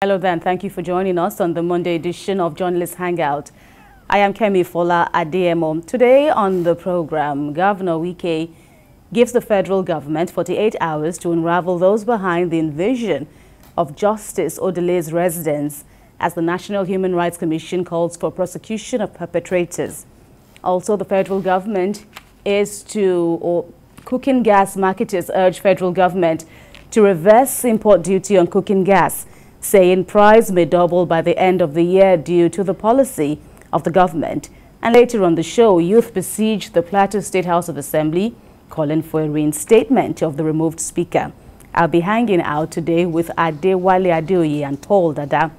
Hello then, thank you for joining us on the Monday edition of Journalists Hangout. I am Kemi Fola Ademo. Today on the program, Governor Wike gives the federal government 48 hours to unravel those behind the invasion of Justice Odili's residence as the National Human Rights Commission calls for prosecution of perpetrators. Also, the federal government cooking gas marketers urge federal government to reverse import duty on cooking gas, saying price may double by the end of the year due to the policy of the government. And later on the show, youth besieged the Plateau State House of Assembly, calling for a reinstatement of the removed speaker. I'll be hanging out today with Adewale Adeoye and Paul Dada.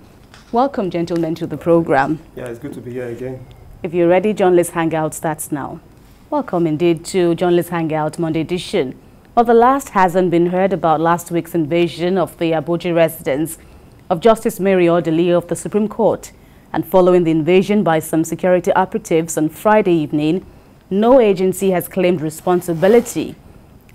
Welcome, gentlemen, to the program. Yeah, it's good to be here again. If you're ready, Journalists Hangout starts now. Welcome indeed to Journalists Hangout Monday edition. Well, the last hasn't been heard about last week's invasion of the Abuja residence of Justice Mary Odili of the Supreme Court. And following the invasion by some security operatives on Friday evening, no agency has claimed responsibility.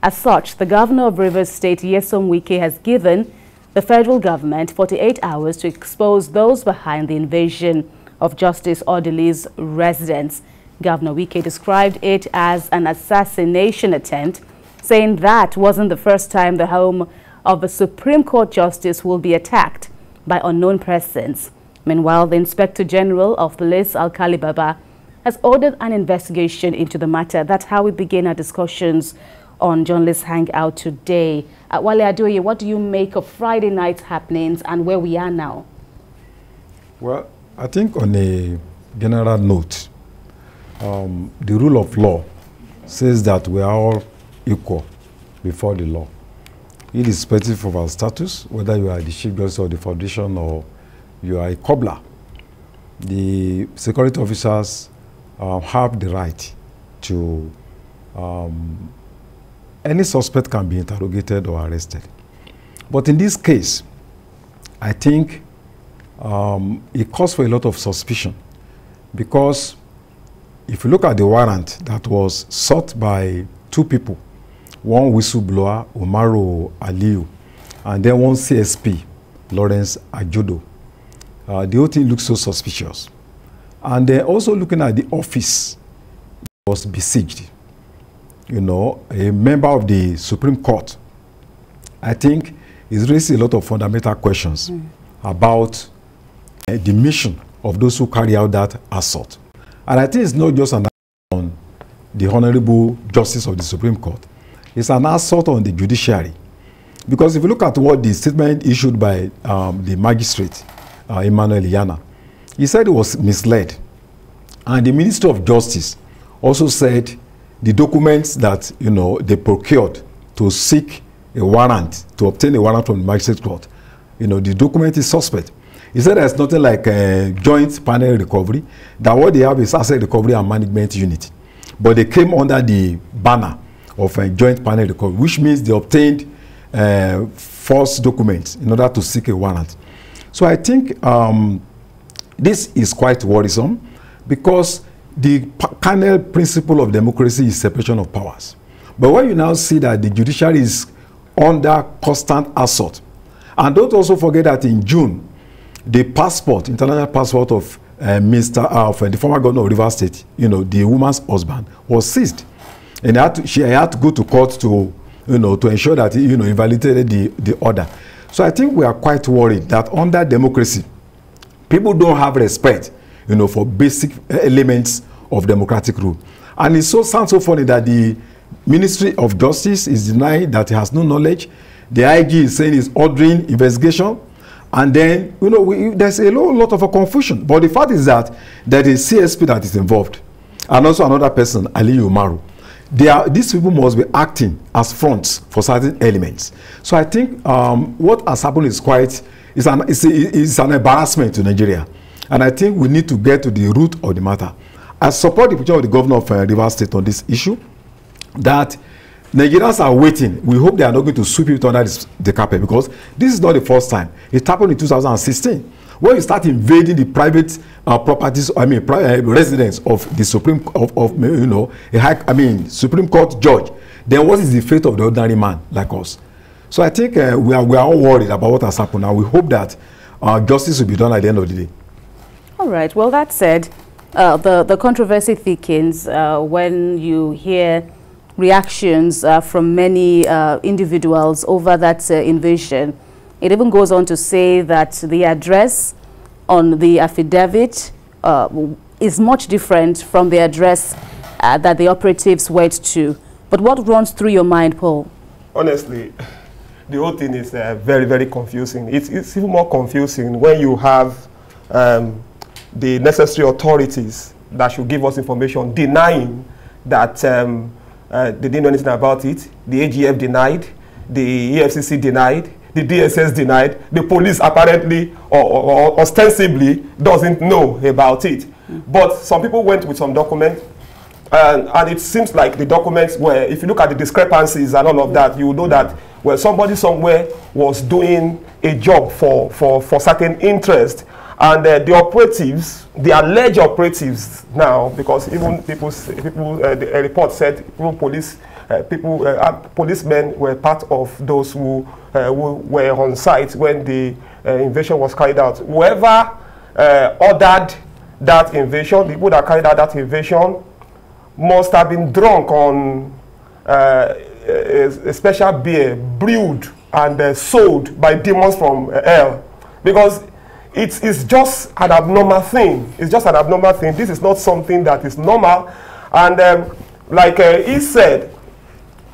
As such, the governor of Rivers State, Nyesom Wike, has given the federal government 48 hours to expose those behind the invasion of Justice Odili's residence. Governor Wike described it as an assassination attempt, saying that wasn't the first time the home of a Supreme Court justice will be attacked by unknown persons. Meanwhile, the Inspector General of Police, Alkali Baba, has ordered an investigation into the matter. That's how we begin our discussions on Journalists Hangout today. Wale Adeoye, what do you make of Friday night's happenings and where we are now? Well, I think on a general note, the rule of law says that we are all equal before the law, irrespective of our status, whether you are the Chief Justice of the Foundation or you are a cobbler. The security officers have the right to, any suspect can be interrogated or arrested. But in this case, I think it calls for a lot of suspicion, because if you look at the warrant that was sought by two people, one whistleblower, Umaru Aliyu, and then one CSP, Lawrence Ajodo. The whole thing looks so suspicious. And then also looking at the office was besieged. You know, a member of the Supreme Court, I think, is raising a lot of fundamental questions about the mission of those who carry out that assault. And I think it's not just an assault on the Honorable Justice of the Supreme Court. It's an assault on the judiciary. Because if you look at what the statement issued by the magistrate, Emmanuel Yana, he said it was misled. And the Minister of Justice also said the documents that, you know, they procured to seek a warrant, to obtain a warrant from the magistrate court, you know, the document is suspect. He said there's nothing like a joint panel recovery, that what they have is asset recovery and management unit. But they came under the banner of a joint panel recovery, which means they obtained false documents in order to seek a warrant. So I think this is quite worrisome, because the kernel principle of democracy is separation of powers. But when you now see that the judiciary is under constant assault, and don't also forget that in June, the passport, international passport of the former governor of Rivers State, you know, the woman's husband, was seized. And she had to go to court to, you know, to ensure that, you know, invalidated the order. So I think we are quite worried that under democracy, people don't have respect, you know, for basic elements of democratic rule. And it sounds so funny that the Ministry of Justice is denying that it has no knowledge. The IG is saying it's ordering investigation. And then, you know, there's a lot of a confusion. But the fact is that there is CSP that is involved, and also another person, Aliyu Umaru. These people must be acting as fronts for certain elements. So I think what has happened is it's an embarrassment to Nigeria. And I think we need to get to the root of the matter. I support the position of the governor of Rivers State on this issue, that Nigerians are waiting. We hope they are not going to sweep it under the carpet, because this is not the first time. It happened in 2016. When you start invading the private properties, residence of the Supreme Supreme Court judge, then what is the fate of the ordinary man like us? So I think we are all worried about what has happened, and we hope that justice will be done at the end of the day. All right. Well, that said, the controversy thickens when you hear reactions from many individuals over that invasion. It even goes on to say that the address on the affidavit is much different from the address that the operatives went to. But what runs through your mind, Paul? Honestly, the whole thing is very, very confusing. It's even more confusing when you have the necessary authorities that should give us information denying that they didn't know anything about it. The AGF denied, the EFCC denied, the DSS denied, the police apparently or ostensibly doesn't know about it. But some people went with some documents, and it seems like the documents were, if you look at the discrepancies and all of that, you know that well, somebody somewhere was doing a job for certain interest. And the operatives, the alleged operatives now, because even the report said even policemen were part of those who were on site when the invasion was carried out. Whoever ordered that invasion, the people that carried out that invasion, must have been drunk on a special beer brewed and sold by demons from hell, because it's just an abnormal thing. It's just an abnormal thing. This is not something that is normal. And like he said,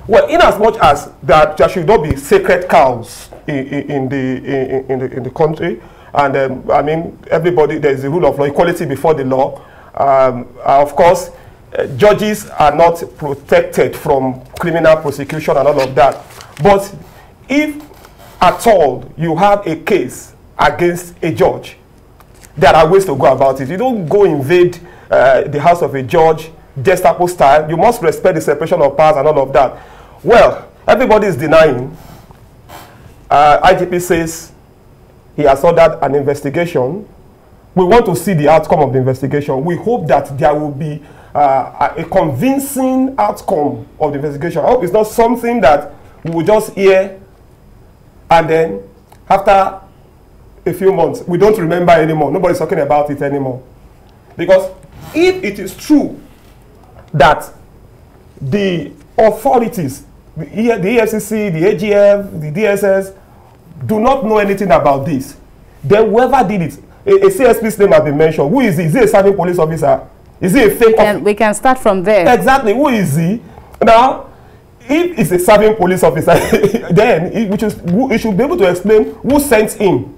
well, in as much as that there should not be sacred cows in the country, and I mean, everybody, there is a rule of law, equality before the law. Of course, judges are not protected from criminal prosecution and all of that. But if at all you have a case against a judge, there are ways to go about it. You don't go invade the house of a judge, Gestapo style. You must respect the separation of powers and all of that. Well, everybody is denying. IGP says he has ordered an investigation. We want to see the outcome of the investigation. We hope that there will be a convincing outcome of the investigation. I hope it's not something that we will just hear and then after a few months, we don't remember anymore. Nobody's talking about it anymore. Because if it is true that the authorities, the EFCC, the AGF, the DSS, do not know anything about this, then whoever did it, a CSP's name has been mentioned. Who is he? Is he a serving police officer? Is he a fake officer? We can start from there. Exactly. Who is he? Now, if he's a serving police officer, then he should be able to explain who sent him.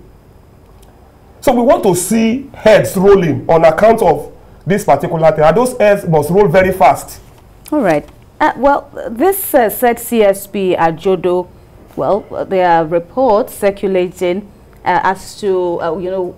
So we want to see heads rolling on account of this particular thing. And those heads must roll very fast. All right. Well, this said CSP at Jodo, well, there are reports circulating as to, you know,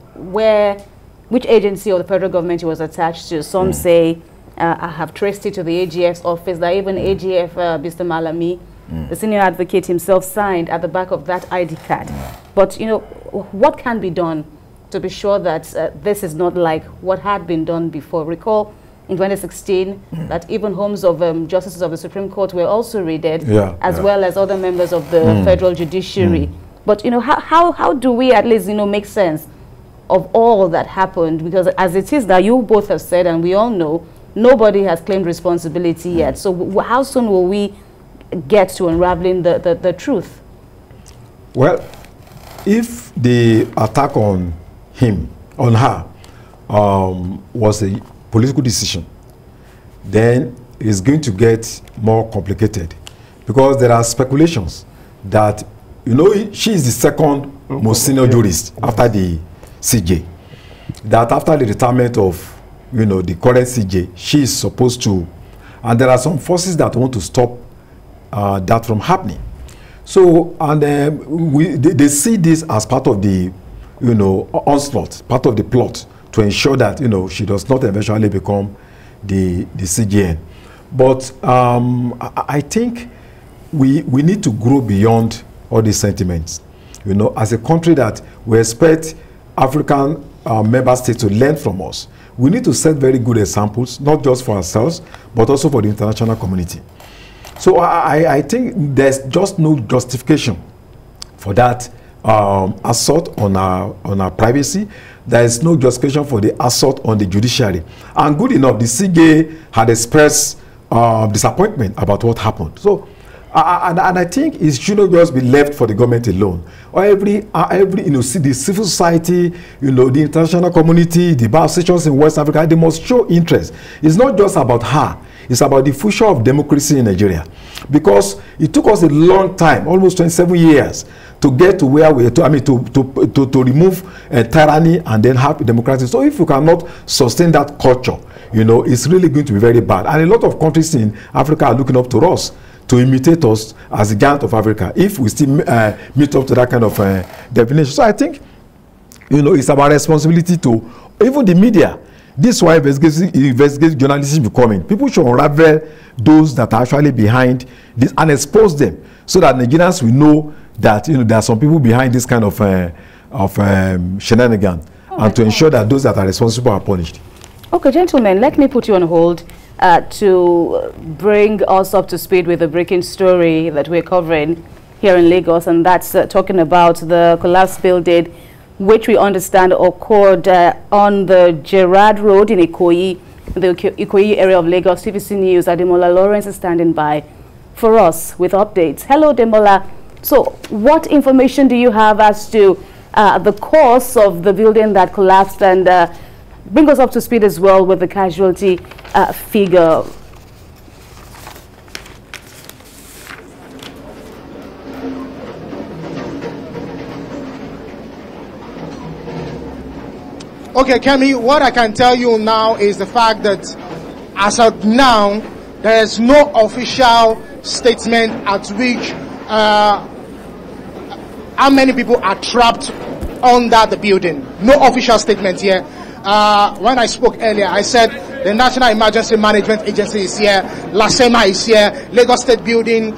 which agency or the federal government he was attached to. Some say, I have traced it to the AGF's office, that even AGF, Mr. Malami, the senior advocate himself, signed at the back of that ID card. But, you know, what can be done to be sure that this is not like what had been done before? Recall in 2016 that even homes of justices of the Supreme Court were also raided, as well as other members of the federal judiciary. But, you know, how do we at least, you know, make sense of all that happened? Because as it is now, you both have said, and we all know, nobody has claimed responsibility yet. So how soon will we get to unraveling the truth? Well, if the attack on her was a political decision, then it's going to get more complicated, because there are speculations that, you know, she is the second most senior jurist after the CJ. That after the retirement of, you know, the current CJ, she is supposed to, and there are some forces that want to stop that from happening. So, and they see this as part of the, you know, onslaught, part of the plot to ensure that, you know, she does not eventually become the CGN. But I think we need to grow beyond all these sentiments. You know, as a country that we expect African member states to learn from us, we need to set very good examples, not just for ourselves, but also for the international community. So I think there's just no justification for that assault on our privacy. There is no justification for the assault on the judiciary. And good enough, the CJ had expressed disappointment about what happened. So, and I think it shouldn't just be left for the government alone. Or every the civil society, the international community, the bar associations in West Africa, they must show interest. It's not just about her. It's about the future of democracy in Nigeria. Because it took us a long time, almost 27 years, to get to where we are, to remove tyranny and then have democracy. So if you cannot sustain that culture, it's really going to be very bad. And a lot of countries in Africa are looking up to us to imitate us as the giant of Africa, if we still meet up to that kind of definition. So I think, it's our responsibility to, even the media, this is why investigative journalism is becoming. People should unravel those that are actually behind this and expose them so that Nigerians will know that there are some people behind this kind of shenanigans, and to ensure that those that are responsible are punished. Okay, gentlemen, let me put you on hold to bring us up to speed with the breaking story that we're covering here in Lagos, and that's talking about the collapsed building, which we understand occurred on the Gerard Road in Ikoyi, the Ikoyi area of Lagos. TVC News, Ademola Lawrence is standing by for us with updates. Hello, Demola. So, what information do you have as to the cause of the building that collapsed, and bring us up to speed as well with the casualty figure? Okay, Kemi, what I can tell you now is the fact that as of now, there is no official statement at which how many people are trapped under the building. No official statement here. When I spoke earlier, I said the National Emergency Management Agency is here, LASEMA is here, Lagos State Building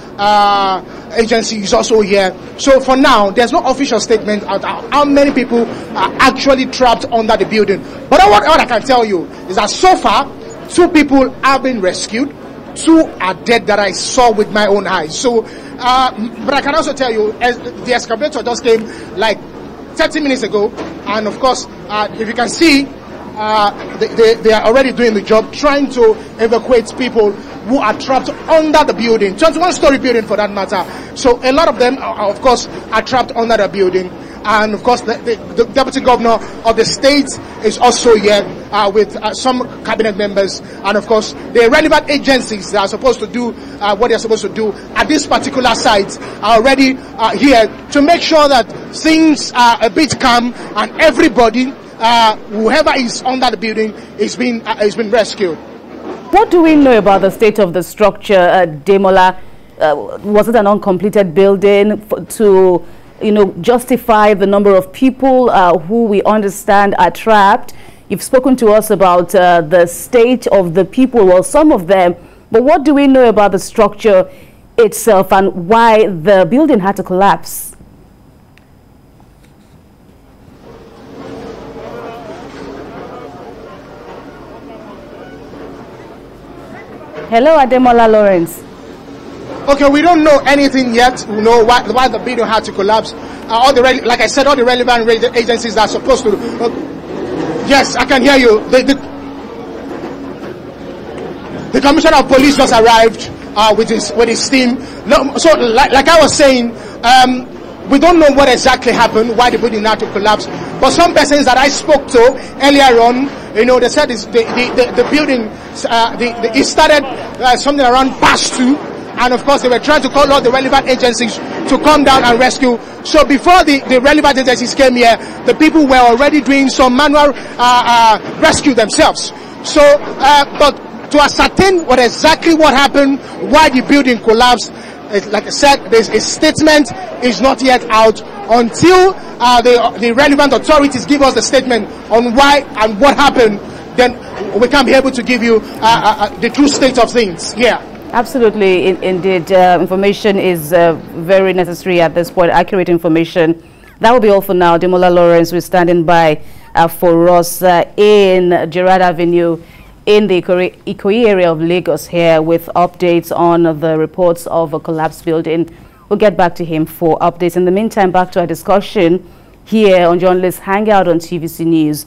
Agency is also here. So for now, there's no official statement about how many people are actually trapped under the building. But what I can tell you is that so far, 2 people have been rescued, 2 are dead that I saw with my own eyes. So, but I can also tell you, the excavator just came like 30 minutes ago, and of course, if you can see, they are already doing the job, trying to evacuate people who are trapped under the building, 21-story building for that matter. So a lot of them, of course, are trapped under the building. And of course, the deputy governor of the state is also here with some cabinet members, and of course, the relevant agencies that are supposed to do what they're supposed to do at this particular site are already here to make sure that things are a bit calm and everybody, whoever is under the building, is being rescued. What do we know about the state of the structure, Demola? Was it an uncompleted building to justify the number of people who we understand are trapped? You've spoken to us about the state of the people, well, some of them, but what do we know about the structure itself and why the building had to collapse? Hello, Ademola Lawrence. Okay, we don't know anything yet. We know why the building had to collapse. Like I said, all the relevant agencies that are supposed to. Yes, I can hear you. The commissioner of police just arrived with his team. No, so, like I was saying, we don't know what exactly happened, why the building had to collapse. But some persons that I spoke to earlier on, they said the building, it started something around past 2. And of course, they were trying to call all the relevant agencies to come down and rescue. So before the relevant agencies came here, the people were already doing some manual rescue themselves. So, but to ascertain what happened, why the building collapsed, like I said, there's a statement is not yet out until the relevant authorities give us the statement on why and what happened. Then we can be able to give you the true state of things. Yeah. Absolutely, indeed. Information is very necessary at this point, accurate information. That will be all for now. Demola Lawrence will standing by for us in Gerard Avenue in the Ikoyi area of Lagos here with updates on the reports of a collapsed building We'll get back to him for updates. In the meantime, back to our discussion here on Journalists Hangout on TVC News.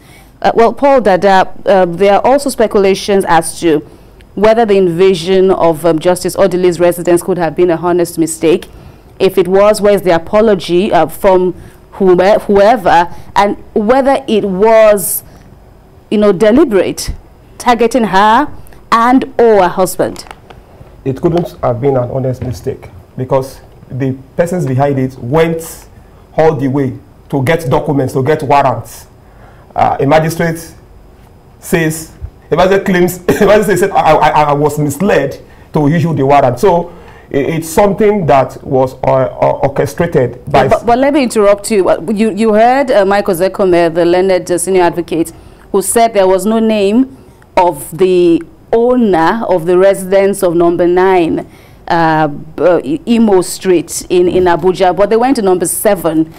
Well, Paul Dada, there are also speculations as to whether the invasion of Justice Odili's residence could have been a honest mistake. If it was, where's the apology from whoever, and whether it was, deliberate, targeting her and or her husband? It couldn't have been an honest mistake, because the persons behind it went all the way to get documents, to get warrants. A magistrate says, said, I was misled to issue the warrant. So it's something that was orchestrated by... Yeah, but let me interrupt you. You heard Michael Zekome, the learned senior advocate, who said there was no name of the owner of the residence of number 9 Imo Street in Abuja, but they went to number 7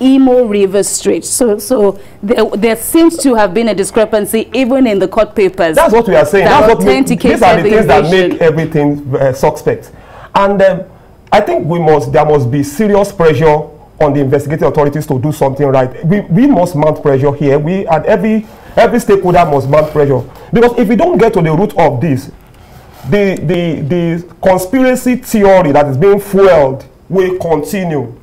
Imo River Street. So there seems to have been a discrepancy even in the court papers. That's what we are saying. That's what these are the things that make everything suspect. And I think there must be serious pressure on the investigative authorities to do something right. We must mount pressure here. And every stakeholder must mount pressure. Because if we don't get to the root of this, the conspiracy theory that is being fueled will continue.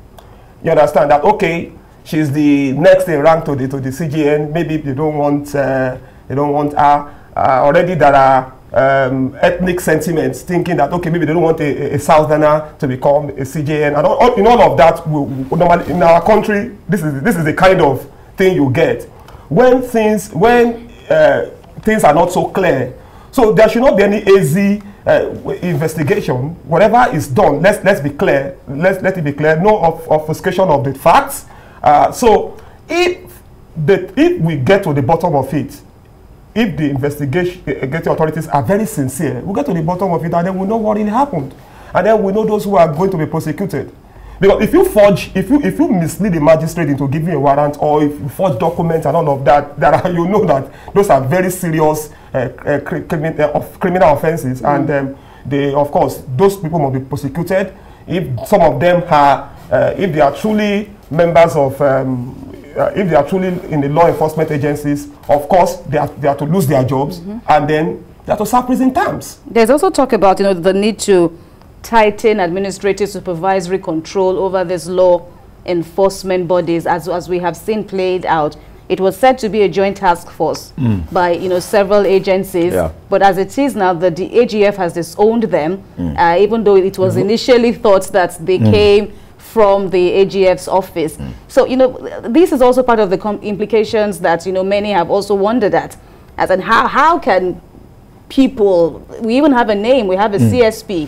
You understand that, okay, she's the next in rank to the CJN. Maybe they don't want her. Already there are ethnic sentiments thinking that, okay, maybe they don't want a Southerner to become a CJN. And in all of that, normally in our country, this is the kind of thing you get when things are not so clear. So there should not be any easy investigation. Whatever is done, let's be clear. Let it be clear. No obfuscation of the facts. So if we get to the bottom of it, if the investigative authorities are very sincere, we'll get to the bottom of it, and then we'll know what really happened, and then we know those who are going to be prosecuted. Because if you forge, if you mislead the magistrate into giving a warrant, or if you forge documents and all of that, you know that those are very serious criminal offenses, and of course, those people must be prosecuted. If some of them are, if they are truly members of, if they are truly in the law enforcement agencies, of course, they are to lose their jobs, and then they have to serve prison terms. There's also talk about, the need to tighten administrative supervisory control over these law enforcement bodies, as we have seen played out. It was said to be a joint task force by several agencies, but as it is now, the AGF has disowned them, even though it was initially thought that they came from the AGF's office. So this is also part of the implications that many have also wondered at, as in how can people, we even have a name, we have a CSP,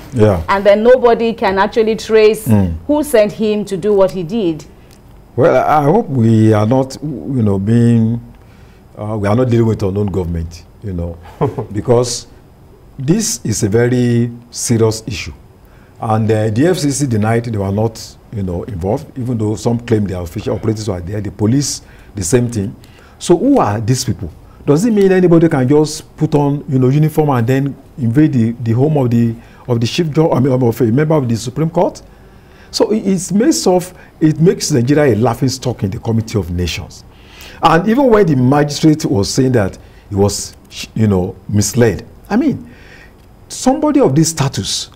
and then nobody can actually trace who sent him to do what he did. Well, I hope we are not, we are not dealing with unknown government, because this is a very serious issue. And the FCC denied they were not, involved, even though some claim their official operators were there, the police, the same thing. So who are these people? Does it mean anybody can just put on, uniform and then invade the home of the chief judge, of a member of the Supreme Court? So it makes Nigeria a laughing stock in the Committee of Nations. And even when the magistrate was saying that he was, misled, I mean, somebody of this status,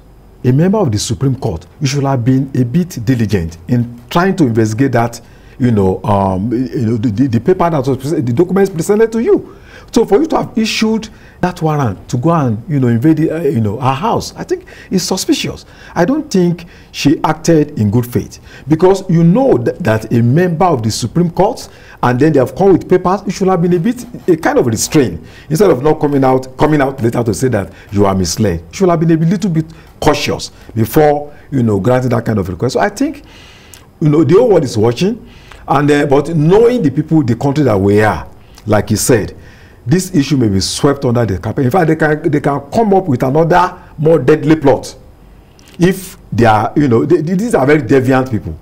a member of the Supreme Court, you should have been a bit diligent in trying to investigate that, the paper that was the documents presented to you. So for you to have issued that warrant to go and invade her house, I think is suspicious. I don't think she acted in good faith, because that a member of the Supreme Court, and then they have come with papers, you should have been a kind of restrained, instead of not coming out later to say that you are misled. You should have been a little bit cautious before granting that kind of request. So I think the whole world is watching, and but knowing the people, the country that we are, like he said, this issue may be swept under the carpet. In fact, they can come up with another more deadly plot if they are, these are very deviant people,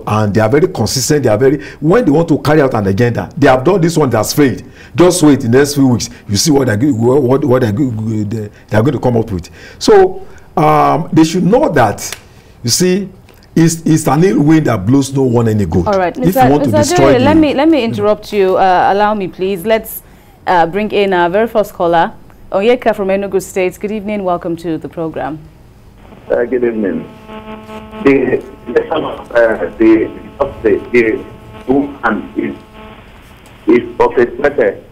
and they are very consistent. They are when they want to carry out an agenda, they have done this one that's failed. Just wait in the next few weeks, you see what they are going to come up with. So they should know that, you see, it's an ill wind that blows no one any good. All right, if you want to destroy Odili, let me interrupt you. Allow me, please. Let's bring in our very first caller, Wike from Enugu State. Good evening. Welcome to the program. Good evening. The woman is orchestrated.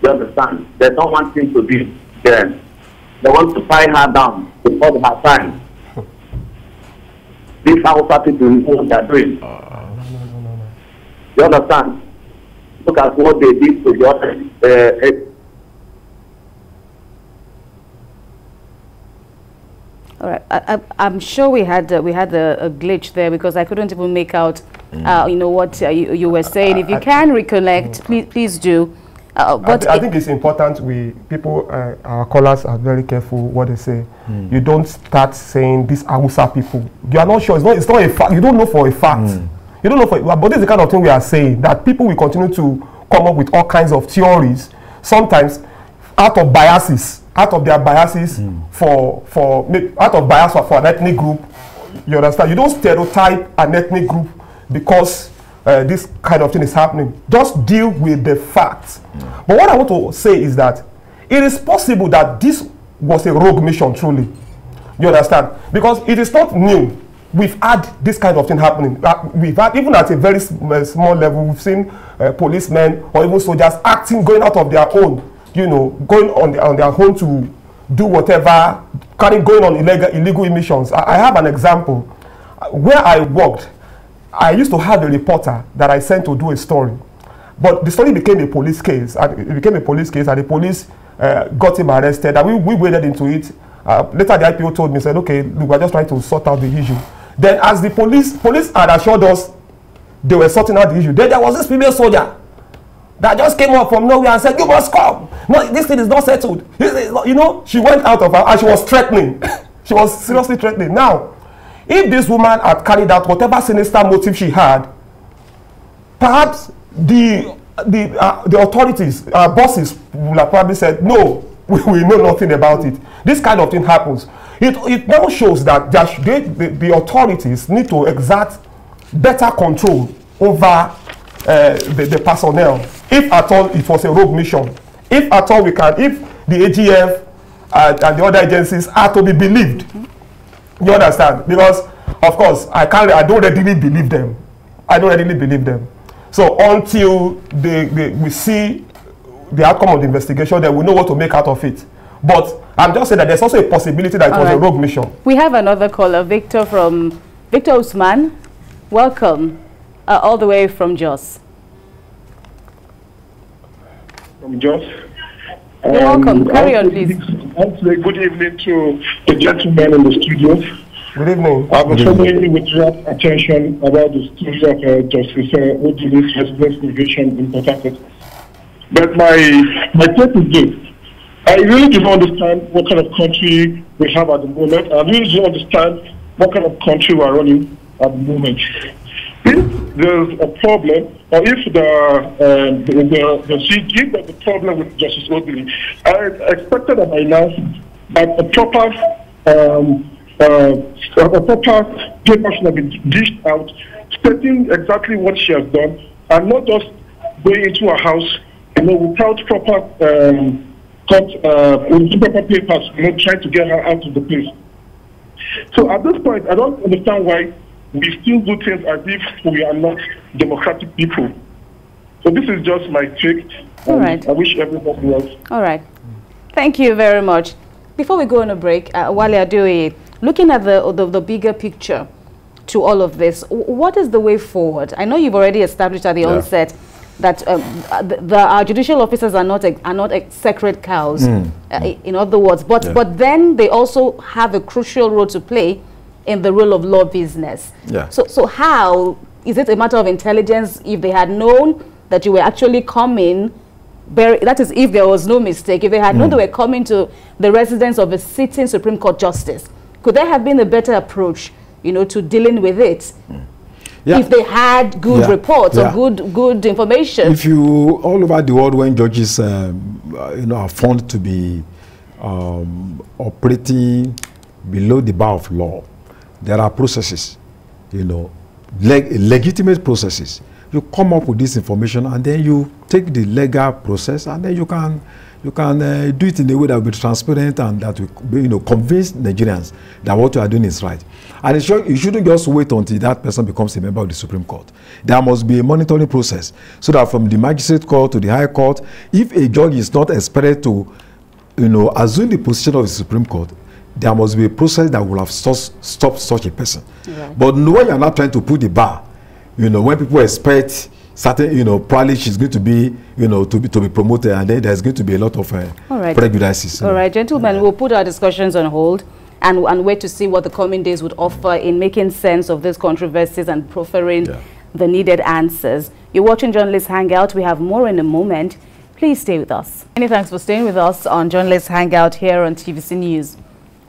You understand? They don't want him to be there. They want to tie her down before her time. These Hausa people know what they're doing. You understand? Look at what they did to the other. All right, I'm sure we had a glitch there because I couldn't even make out, you know, what you were saying. If you can reconnect, please do. But I think it's important our callers are very careful what they say. You don't start saying these Hausa people. You are not sure. It's not a fact. You don't know for a fact. You don't know for. But this is the kind of thing we are saying, that people will continue to come up with all kinds of theories, sometimes out of biases. Out of their biases for an ethnic group. You understand? You don't stereotype an ethnic group because this kind of thing is happening. Just deal with the facts. But what I want to say is that it is possible that this was a rogue mission, truly. You understand? Because it is not new. We've had this kind of thing happening. We've had, even at a very small level, we've seen policemen or even soldiers going out of their own, you know, going on their own to do whatever, going on illegal emissions. I have an example. Where I worked, I used to have a reporter that I sent to do a story. But the story became a police case. And it became a police case, and the police got him arrested. And we waded into it. Later, the IPO told me, said, okay, look, we're just trying to sort out the issue. Then as the police had assured us they were sorting out the issue, then there was this female soldier that just came up from nowhere and said, you must come. No, this thing is not settled. You know, she went out of her and she was threatening. She was seriously threatening. Now, if this woman had carried out whatever sinister motive she had, perhaps the authorities, our bosses, would have probably said, no, we know nothing about it. This kind of thing happens. It now shows that the authorities need to exert better control over the personnel, if at all it was a rogue mission. If at all if the AGF and the other agencies are to be believed. You understand? Because, of course, I don't readily believe them. I don't readily believe them. So until we see the outcome of the investigation, then we know what to make out of it. But I'm just saying that there's also a possibility that it was a rogue mission. We have another caller, Victor Usman. Welcome. All the way from Jos. From Jos. You're welcome. Carry on, please. Good evening to the gentleman in the studio. Good evening. I've been following with rapt attention about the story of Justice Odili's residence invasion in Port Harcourt. But my take is this. I really do not understand what kind of country we have at the moment. I really do not understand what kind of country we are running at the moment. If there's a problem, or if the problem with Justice Odili, I expected that by now that a proper paper should have been dished out, stating exactly what she has done, and not just going into a house, you know, without proper papers, you know, trying to get her out of the place. So at this point, I don't understand why we still do things as if we are not democratic people. So this is just my take. All right. I wish everybody else. All right. Thank you very much. Before we go on a break, Wale Adeoye, looking at the bigger picture to all of this, what is the way forward? I know you've already established at the onset that our judicial officers are not sacred cows, in other words, but then they also have a crucial role to play in the rule of law business. So how is it a matter of intelligence? If they had known that you were actually coming, that is if there was no mistake, if they had known they were coming to the residence of a sitting Supreme Court justice, could there have been a better approach, you know, to dealing with it? If they had good reports or good information. If you, all over the world, when judges you know, are found to be operating below the bar of law, there are processes, you know, legitimate processes. You come up with this information and then you take the legal process and then you can do it in a way that will be transparent and that will be, you know, convince Nigerians that what you are doing is right. And you shouldn't just wait until that person becomes a member of the Supreme Court. There must be a monitoring process so that from the magistrate court to the high court, if a judge is not expected to, you know, assume the position of the Supreme Court, there must be a process that will have stopped such a person. Right. But when you are not trying to put the bar, you know, when people expect certain, you know, probably she's going to be, you know, to be promoted, and then there's going to be a lot of prejudices. All right, gentlemen, we'll put our discussions on hold and wait to see what the coming days would offer in making sense of these controversies and proffering the needed answers. You're watching Journalists Hangout. We have more in a moment. Please stay with us. Many thanks for staying with us on Journalists Hangout here on TVC News.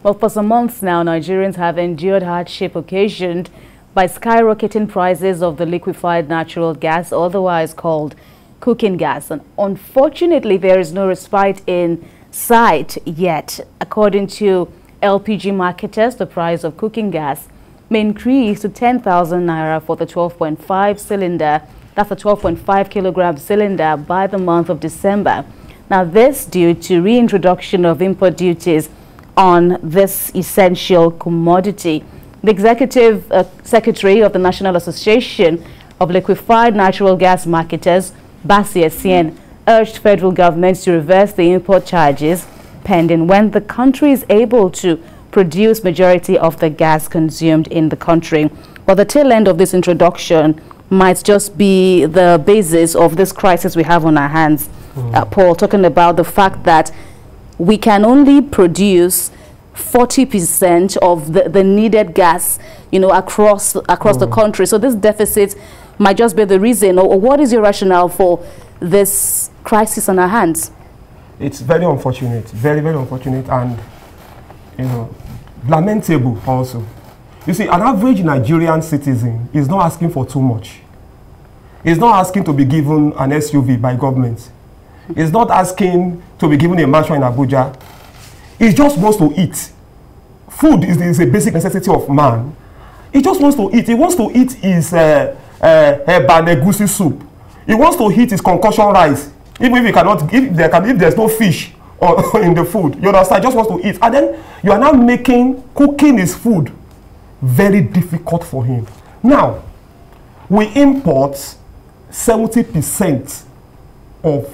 Well, for some months now, Nigerians have endured hardship occasioned by skyrocketing prices of the liquefied natural gas, otherwise called cooking gas. And unfortunately, there is no respite in sight yet. According to LPG marketers, the price of cooking gas may increase to 10,000 naira for the 12.5 cylinder, that's a 12.5 kilogram cylinder, by the month of December. Now, this due to reintroduction of import duties on this essential commodity. The Executive Secretary of the National Association of Liquefied Natural Gas Marketers, Basi Essien, urged federal governments to reverse the import charges pending when the country is able to produce majority of the gas consumed in the country. But the tail end of this introduction might just be the basis of this crisis we have on our hands. Paul, talking about the fact that we can only produce 40% of the needed gas, you know, across the country. So this deficit might just be the reason. Or what is your rationale for this crisis on our hands? It's very unfortunate, very, very unfortunate, and, you know, lamentable also. You see, an average Nigerian citizen is not asking for too much. He's not asking to be given an SUV by government. He's not asking to be given a mansion in Abuja. He just wants to eat. Food is a basic necessity of man. He just wants to eat. He wants to eat his banegusi soup. He wants to eat his concoction rice. Even if he cannot, if there's no fish in the food, you understand? He just wants to eat. And then you are now cooking his food very difficult for him. Now, we import 70% of,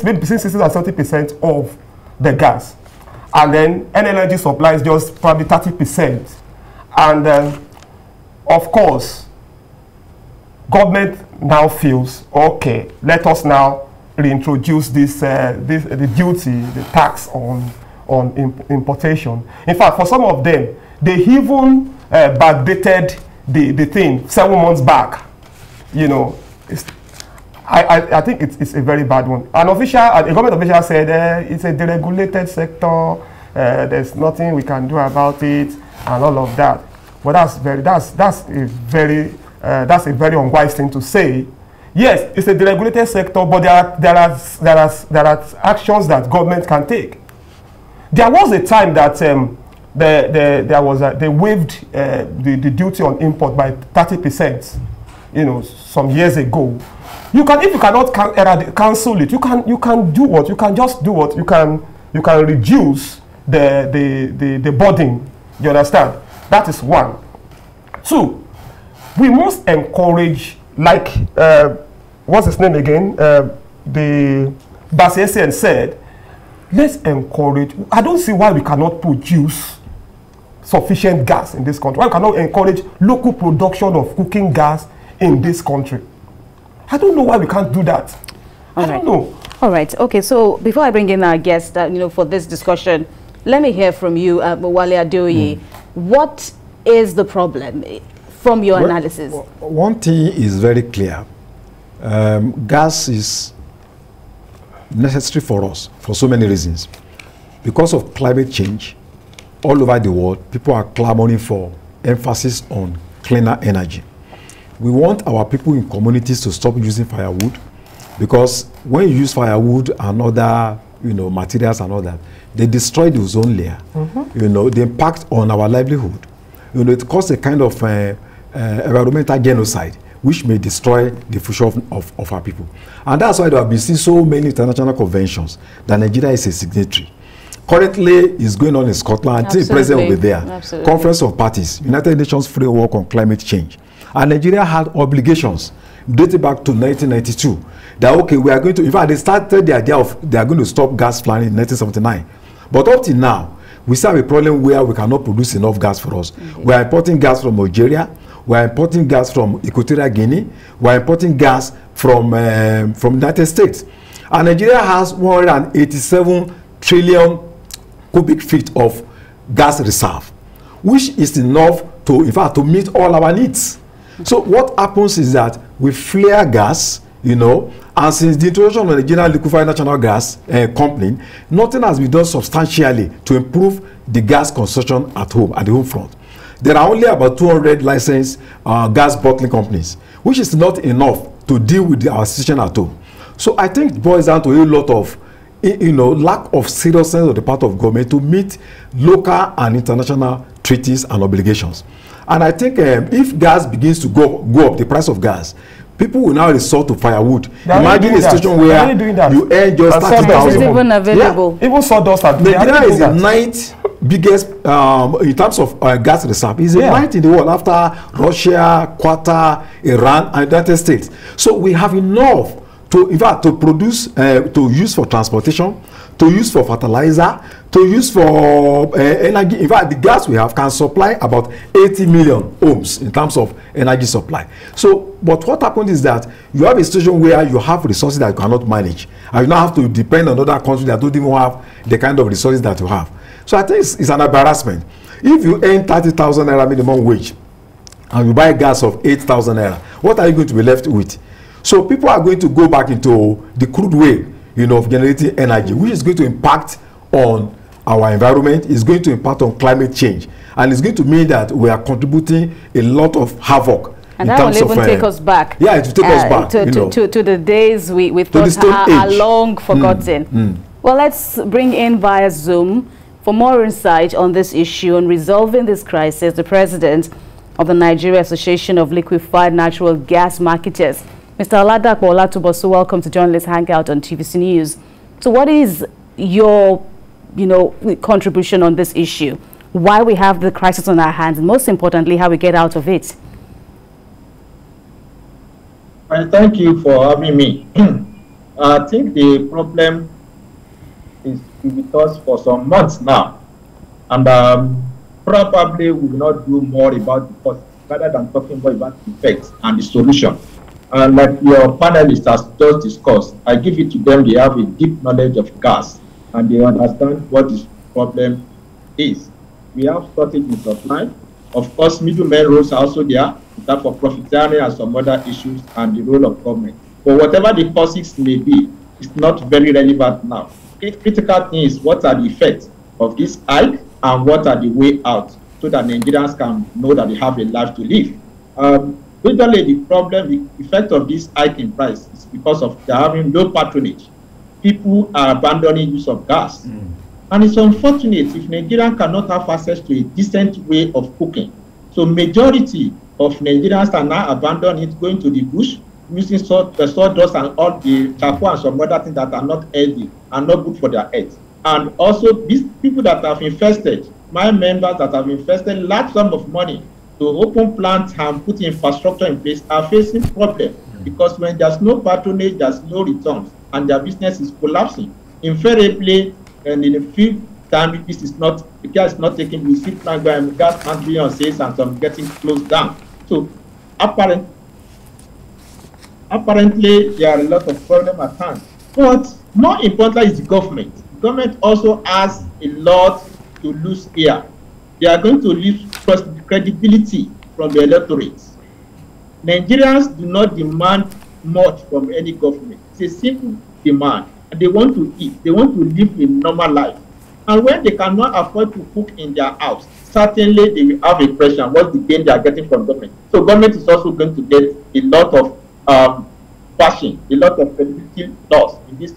maybe 60 and 70% of the gas, and then NLNG supplies just probably 30%. And of course, government now feels, okay, let us now reintroduce the duty, the tax on importation. In fact, for some of them, they even backdated the thing 7 months back. You know, I think it's a very bad one. A government official said it's a deregulated sector. There's nothing we can do about it, and all of that. But that's a very unwise thing to say. Yes, it's a deregulated sector, but there are actions that government can take. There was a time that they waived the duty on import by 30%. You know, some years ago. You can, if you cannot cancel it, you can do what? You can just do what? You can reduce the burden. You understand? That is one. Two, we must encourage, like what's his name again? The Basi Essien said, let's encourage. I don't see why we cannot produce sufficient gas in this country. Why we cannot encourage local production of cooking gas in this country. I don't know why we can't do that. I don't know. All right. Okay. So before I bring in our guest, you know, for this discussion, let me hear from you, Wale Adeoye. What is the problem from your analysis? One thing is very clear. Gas is necessary for us for so many reasons. Because of climate change, all over the world, people are clamoring for emphasis on cleaner energy. We want our people in communities to stop using firewood, because when you use firewood and other, you know, materials and all that, they destroy the ozone layer. You know, the impact on our livelihood. you know, it causes a kind of environmental genocide, which may destroy the future of our people. And that's why there have been seen so many international conventions that Nigeria is a signatory. Currently, it's going on in Scotland. I think the president will be there. Absolutely. Conference of Parties, United Nations Framework on Climate Change. And Nigeria had obligations dating back to 1992 that, okay, we are going to, in fact, they started the idea of they are going to stop gas flaring in 1979. But up till now, we still have a problem where we cannot produce enough gas for us. Okay. We are importing gas from Algeria. We are importing gas from Equatorial Guinea. We are importing gas from the United States. And Nigeria has 187 trillion cubic feet of gas reserve, which is enough to, in fact, to meet all our needs. So what happens is that we flare gas, you know, and since the introduction of the Nigerian Liquefied Natural Gas Company, nothing has been done substantially to improve the gas consumption at home, at the home front. There are only about 200 licensed gas bottling companies, which is not enough to deal with our situation at home. So I think it boils down to a lot of, you know, lack of seriousness on the part of government to meet local and international treaties and obligations. And I think if gas begins to go up, the price of gas, people will now resort to firewood. Imagine a situation where you earn just 30,000. Even available. Yeah. Even sawdust. Nigeria is the 9th biggest in terms of gas reserve. Is the 9th in the world after Russia, Qatar, Iran, and United States. So we have enough to, in fact, to produce, to use for transportation, to use for fertilizer, to use for energy. In fact, the gas we have can supply about 80 million homes in terms of energy supply. So, but what happened is that you have a situation where you have resources that you cannot manage, and you now have to depend on other countries that don't even have the kind of resources that you have. So I think it's an embarrassment. If you earn 30,000 naira minimum wage, and you buy gas of 8,000 naira, what are you going to be left with? So people are going to go back into the crude way, you know, of generating energy, which is going to impact on our environment, is going to impact on climate change, and it's going to mean that we are contributing a lot of havoc. And that will even take us back. Yeah, it will take us back to the days we thought are long forgotten. Well, let's bring in via Zoom for more insight on this issue and resolving this crisis, the president of the Nigeria Association of Liquefied Natural Gas Marketers, Mr. Oladapo Olatubosu. Welcome to Journalists Hangout on TVC News. So what is your, contribution on this issue? Why we have the crisis on our hands, and most importantly, how we get out of it? Thank you for having me. I think the problem is with us for some months now, and probably we will not do more about the cause rather than talking more about the effects and the solution. And like your panelists has just discussed, I give it to them, they have a deep knowledge of gas and they understand what this problem is. We have shortage in supply. Of course, middlemen roles are also there, that for profiteering and some other issues, and the role of government. But whatever the causes may be, it's not very relevant now. The critical thing is what are the effects of this hike and what are the way out, so that Nigerians can know that they have a life to live. Usually the problem, the effect of this hike in price is because of they're having low patronage. People are abandoning use of gas. And it's unfortunate if Nigerians cannot have access to a decent way of cooking. So majority of Nigerians are now abandoning it, going to the bush, using sawdust and all the charcoal and some other things that are not healthy and not good for their health. And also these people that have invested, my members that have invested large sum of money to open plants and put infrastructure in place, are facing problems because when there's no patronage, there's no returns, and their business is collapsing. Invariably, and in a few times, this is not, the gas is not taking, we see plant going, gas plant being on sales and some getting closed down. So apparently there are a lot of problems at hand. But more importantly is the government. The government also has a lot to lose here. They are going to lose credibility from the electorate. Nigerians do not demand much from any government. It's a simple demand. And they want to eat. They want to live a normal life. And when they cannot afford to cook in their house, certainly they will have a pressure on what the gain they are getting from government. So government is also going to get a lot of bashing, a lot of credibility loss in this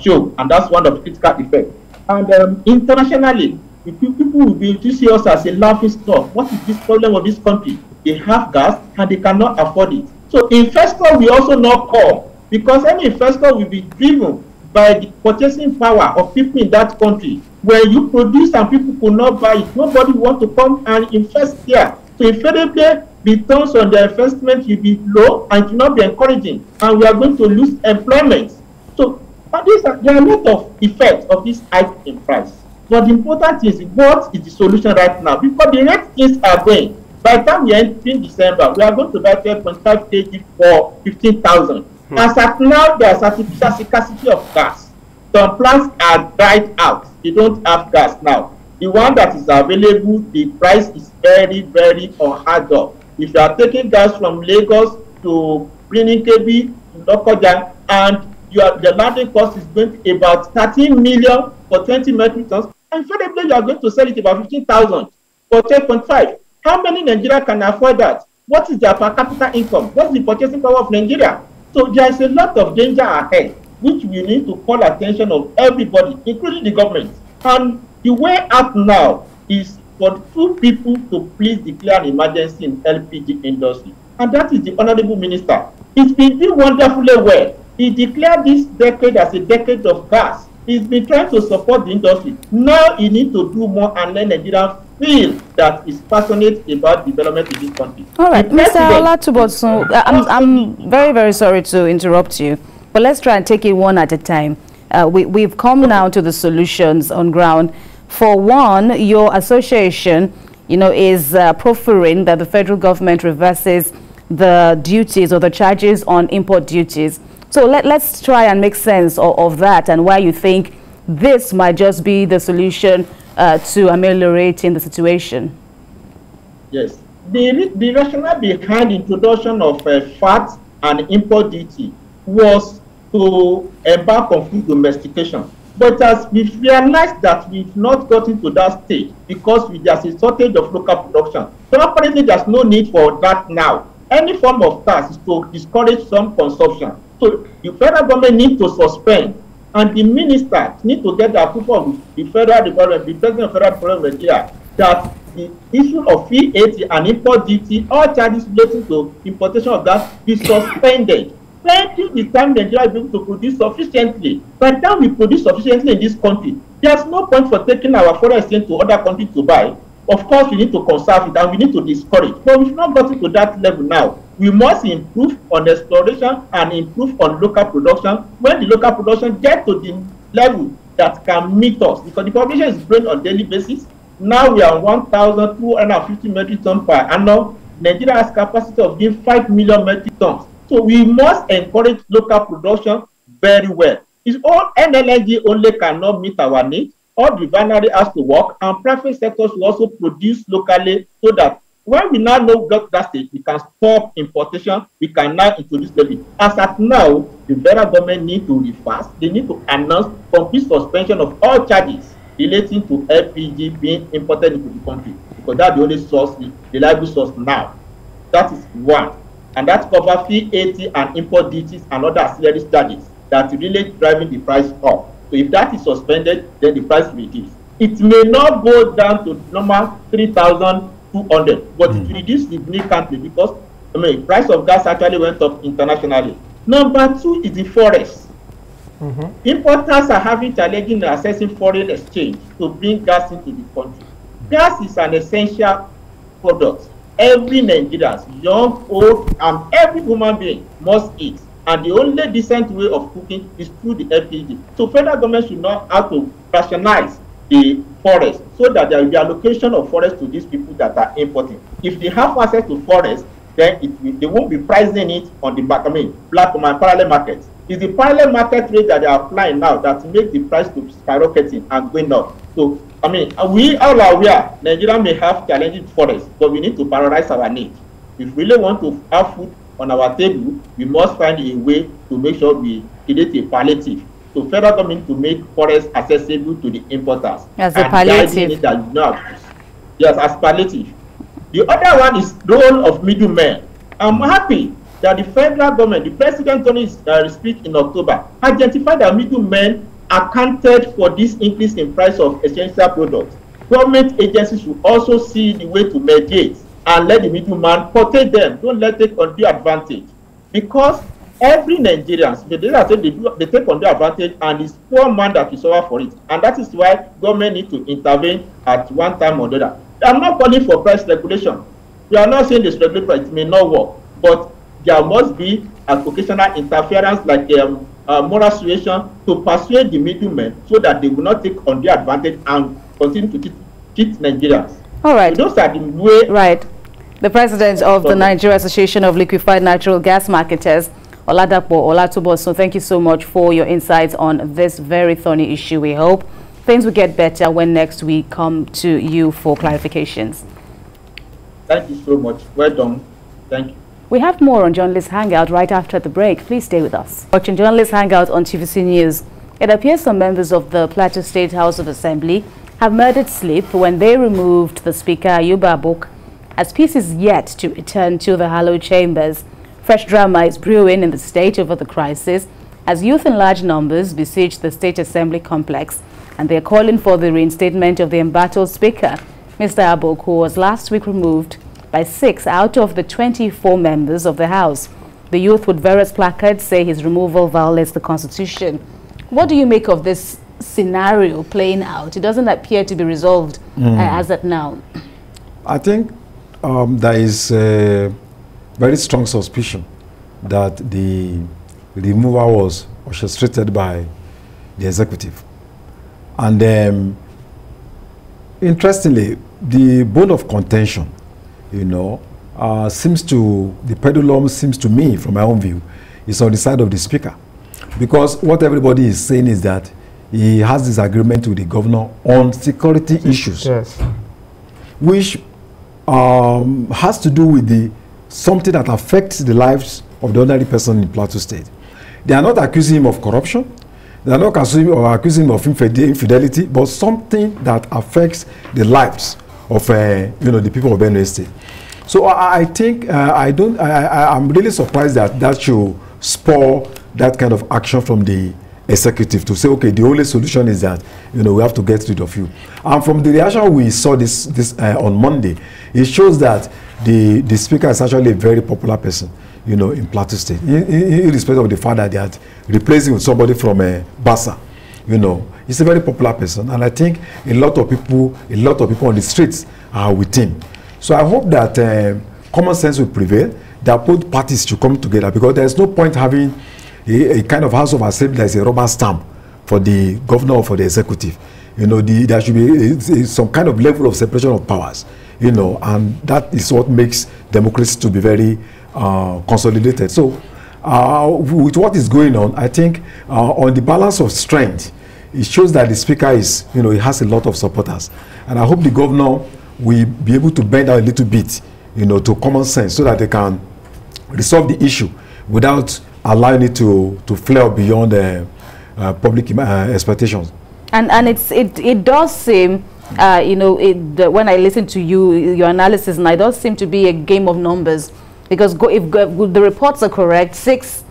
show. And that's one of the critical effects. And internationally, people will be to see us as a laughing stock. What is this problem of this country? They have gas and they cannot afford it. So investor will also not come, because any investor will be driven by the purchasing power of people in that country. When you produce and people could not buy it, nobody want to come and invest here. So invariably, returns on the investment will be low and it will not be encouraging, and we are going to lose employment. So there are a lot of effects of this hike in price. But the important thing is, what is the solution right now? Because the rate things are going. By the time we enter in December, we are going to buy 12.5 kg for 15,000. As at now, there is artificial scarcity of gas. Some plants are dried out. They don't have gas now. The one that is available, the price is very, very unheard of. If you are taking gas from Lagos to Birnin Kebbi, Lokoja, and the landing cost is going to be about 13 million for 20 metric tons, and invariably you are going to sell it about 15,000 for 12.5. How many Nigerians can afford that? What is their per capita income? What's the purchasing power of Nigeria? So there is a lot of danger ahead, which we need to call attention of everybody, including the government. And the way out now is for two people to please declare an emergency in LPG industry, and that is the Honorable Minister. It's been doing wonderfully well. He declared this decade as a decade of gas. He's been trying to support the industry. Now he needs to do more and let Nigerians feel that is passionate about development in this country. All right, Mr. Olatubosun, I'm very, very sorry to interrupt you, but let's try and take it one at a time. We've come now to the solutions on ground. For one, your association, is proffering that the federal government reverses the duties or the charges on import duties. So let's try and make sense of that, and why you think this might just be the solution to ameliorating the situation. Yes, the rationale behind the introduction of VAT and import duty was to embark on food domestication. But as we've realized that we've not gotten to that stage because there's a shortage of local production. So apparently there's no need for that now. Any form of tax is to discourage some consumption. So the federal government needs to suspend, and the minister needs to get the approval of the federal department, the president of the federal department here, that the issue of VAT and import duty, all charges relating to importation of that, be suspended. Until the time Nigeria is able to produce sufficiently. By the time we produce sufficiently in this country, there's no point for taking our foreign exchange to other countries to buy. Of course, we need to conserve it and we need to discourage. But we've not gotten to that level now. We must improve on exploration and improve on local production. When the local production gets to the level that can meet us, because the population is growing on a daily basis. Now we are 1,250 metric tons per annum. Nigeria has capacity of being 5 million metric tons. So we must encourage local production very well. It's all NLNG only cannot meet our needs. All refinery has to work, and private sectors will also produce locally, so that when we now know got that stage, we can stop importation. We can now introduce levy. As at now, the federal government need to reverse. They need to announce complete suspension of all charges relating to LPG being imported into the country, because that's the only source, the reliable source now. That is one. And that covers VAT and import duties and other ancillary charges that really driving the price up. So if that is suspended, then the price will reduce. It may not go down to normal 3,200, but it will reduce significantly because price of gas actually went up internationally. Number two is the forest. Importers are having challenges in accessing foreign exchange to bring gas into the country. Gas is an essential product. Every Nigerian, young, old, and every human being must eat. And the only decent way of cooking is through the LPG. So federal government should not have to rationalize the forest so that there will be allocation of forest to these people that are importing. If they have access to forest, then they won't be pricing it on the back, black and parallel markets. It's the parallel market rate that they are applying now that makes the price to skyrocketing and going up. So, we all are aware Nigeria may have challenging forests, but we need to prioritize our needs. If we really want to have food on our table, we must find a way to make sure we create a palliative. So federal government to make forests accessible to the importers. As a palliative. Yes, as palliative. The other one is the role of middlemen. I'm happy that the federal government, the president during his speech in October, identified that middlemen accounted for this increase in price of essential products. government agencies should also see the way to mediate and let the middleman protect them. Don't let it undue advantage. Because every Nigerian, they take undue advantage, and it's poor man that will suffer for it. And that is why government need to intervene at one time or the other. I'm not calling for price regulation. We are not saying this regulation may not work, but there must be a occasional interference, like moral suasion, to persuade the middlemen so that they will not take undue advantage and continue to cheat Nigerians. All right. So those are the way. Right. The president of the Nigeria Association of Liquefied Natural Gas Marketers, Oladapo Olatubo, so thank you so much for your insights on this very thorny issue. We hope things will get better when next we come to you for clarifications. Thank you so much. Well done. Thank you. We have more on Journalists Hangout right after the break. Please stay with us. Watching Journalists Hangout on TVC News. It appears some members of the Plateau State House of Assembly have murdered sleep when they removed the Speaker Ayuba Abok, as peace is yet to return to the hallowed chambers. Fresh drama is brewing in the state over the crisis as youth in large numbers besiege the State Assembly complex, and they are calling for the reinstatement of the embattled Speaker, Mr. Abok, who was last week removed by 6 out of the 24 members of the House. The youth with various placards say his removal violates the Constitution. What do you make of this scenario playing out? It doesn't appear to be resolved as of now. I think there is a very strong suspicion that the removal was orchestrated by the executive. And interestingly, the bone of contention, you know, the pendulum seems to me, from my own view, is on the side of the Speaker. Because what everybody is saying is that he has disagreement with the governor on security issues, yes, which has to do with something that affects the lives of the ordinary person in Plateau State. They are not accusing him of corruption. They are not accusing him of infidelity, but something that affects the lives of the people of Benue State. So I think I'm really surprised that should spur that kind of action from the executive to say, okay, the only solution is that we have to get rid of you. And from the reaction we saw this on Monday, it shows that the Speaker is actually a very popular person, in Plateau State, irrespective of the fact that they had replaced him with somebody from Bassa. He's a very popular person, and I think a lot of people on the streets are with him. So I hope that common sense will prevail, that both parties should come together, because there's no point having a kind of House of Assembly that is a rubber stamp for the governor or for the executive. There should be some kind of level of separation of powers, and that is what makes democracy to be very consolidated. So with what is going on, I think on the balance of strength, it shows that the Speaker is, he has a lot of supporters. And I hope the governor will be able to bend out a little bit, to common sense, so that they can resolve the issue without allowing it to flare beyond public expectations. And it does seem, when I listen to your analysis, and it does seem to be a game of numbers, because if the reports are correct, 6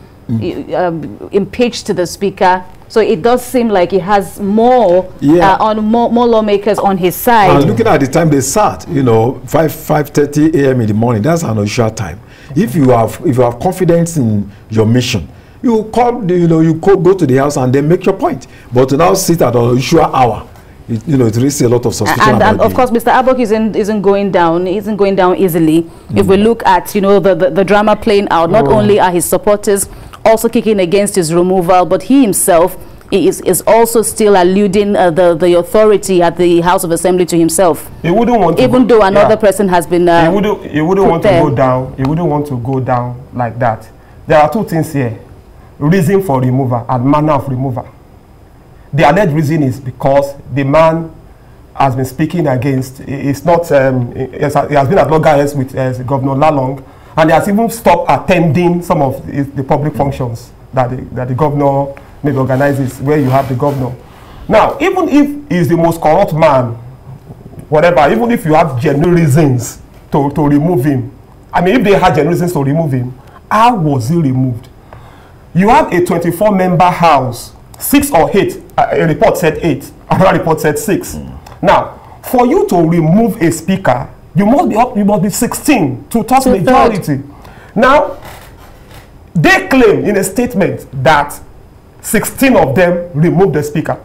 impeached to the Speaker. So it does seem like he has more more lawmakers on his side. And looking at the time they sat, 5:30 a.m. in the morning, that's an unusual time. If you have confidence in your mission, you come, go to the House and then make your point. But to now sit at an unusual hour, it raises a lot of suspicion. And of course, Mr. Abok isn't going down easily. If we look at the drama playing out, not only are his supporters also kicking against his removal, but he himself is also still alluding the authority at the House of Assembly to himself. He wouldn't want to, even though another person has been. He wouldn't want to go down. He wouldn't want to go down like that. There are two things here: reason for removal and manner of removal. The alleged reason is because the man has been speaking against. It's not. He has been at loggerheads with Governor Lalong, and he has even stopped attending some of the public functions that the governor maybe organizes, where you have the governor. Now, even if he's the most corrupt man, whatever, even if you have genuine reasons to remove him, I mean, if they had genuine reasons to remove him, how was he removed? You have a 24-member house, 6 or 8. A report said 8. Another report said 6. Now, For you to remove a speaker, you must be 16 to touch majority. Now, they claim in a statement that 16 of them removed the speaker.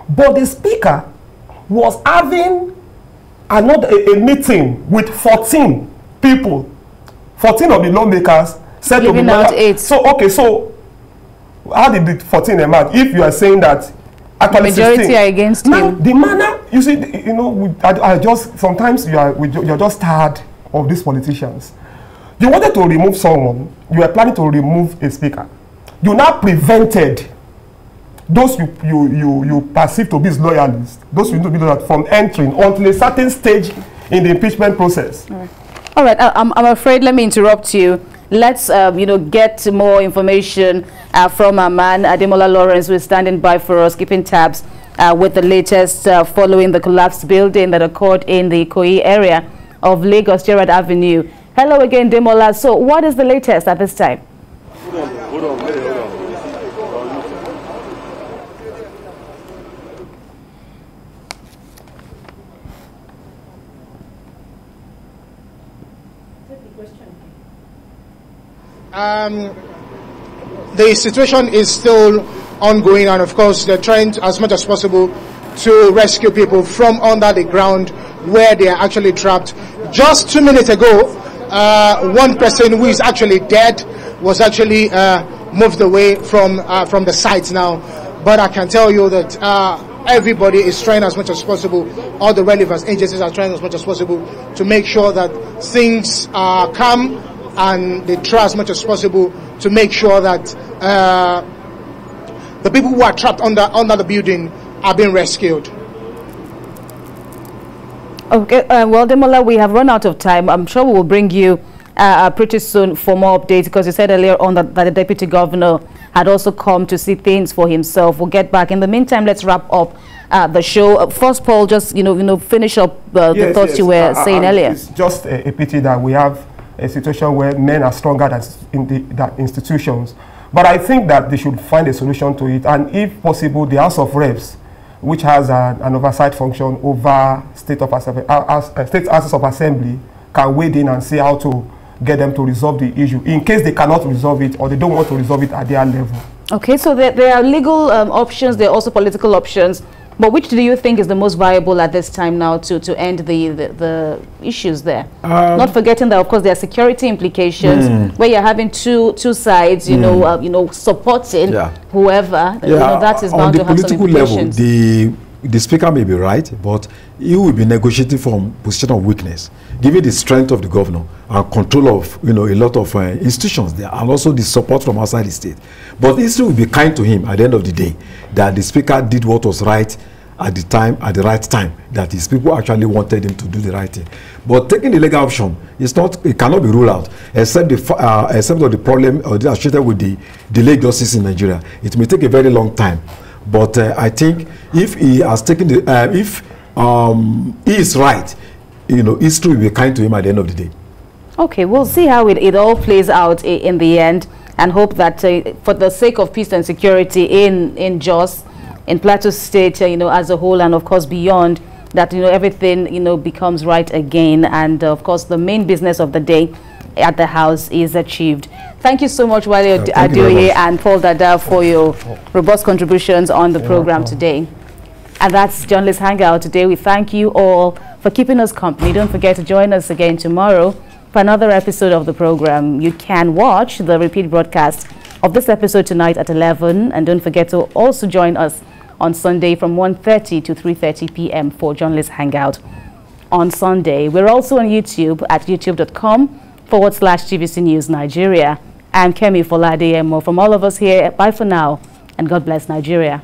But the speaker was having a meeting with 14 people. 14 of the lawmakers said to be out 8. So, okay, so how did the 14 emerge? If you are saying that actually the majority 16 are against now, him. the manner, you see, you know, I just, sometimes you're just tired of these politicians. You wanted to remove someone, you were planning to remove a speaker. You now prevented those you perceive to be loyalists, those you to be loyal from entering until a certain stage in the impeachment process. All right, I'm afraid, let me interrupt you. Let's get more information from our man Ademola Lawrence, who is standing by for us, keeping tabs with the latest following the collapsed building that occurred in the Ikoyi area of Lagos, Gerrard Avenue. Hello again, Demola. So what is the latest at this time? Hold on. The situation is still ongoing, and of course they're trying as much as possible to rescue people from under the ground where they are actually trapped. Just 2 minutes ago, one person who is actually dead was actually moved away from the site now. But I can tell you that everybody is trying as much as possible, all the relevant agencies are trying as much as possible to make sure that things are calm, and they try as much as possible to make sure that the people who are trapped under the building are being rescued. Okay, well, Demola, we have run out of time. I'm sure we will bring you pretty soon for more updates, because you said earlier on that the deputy governor had also come to see things for himself. We'll get back. In the meantime, let's wrap up the show. First, Paul, just finish up the thoughts you were saying earlier. It's just a pity that we have a situation where men are stronger than institutions. But I think that they should find a solution to it, and if possible, the House of Reps, which has an oversight function over state houses of assembly, can wade in and see how to get them to resolve the issue in case they cannot resolve it or they don't want to resolve it at their level. Okay, so there are legal options, there are also political options, but which do you think is the most viable at this time now to end the issues there? Not forgetting that, of course, there are security implications where you're having two sides, supporting whoever. That is bound to have some implications. Level, the speaker may be right, but he will be negotiating from a position of weakness, given the strength of the governor and control of a lot of institutions there, and also the support from outside the state. But history will be kind to him at the end of the day, that the speaker did what was right at the time, at the right time, that his people actually wanted him to do the right thing. But taking the legal option, it cannot be ruled out, except the problem associated with the delayed justice in Nigeria. It may take a very long time. But I think if he has taken he is right, history will be kind to him at the end of the day. Okay, we'll see how it all plays out in the end, and hope that for the sake of peace and security in Jos, in Plateau State, as a whole, and of course beyond, that everything becomes right again, and of course the main business of the day at the house is achieved. Thank you so much, Wale Adeoye and Paul Dada, for your robust contributions on the program today. And that's Journalists Hangout today. We thank you all for keeping us company. Don't forget to join us again tomorrow for another episode of the program. You can watch the repeat broadcast of this episode tonight at 11. And don't forget to also join us on Sunday from 1:30 to 3:30 p.m. for Journalists Hangout on Sunday. We're also on YouTube at youtube.com/TVC News Nigeria. I'm Kemi Folade Emo. From all of us here, bye for now, and God bless Nigeria.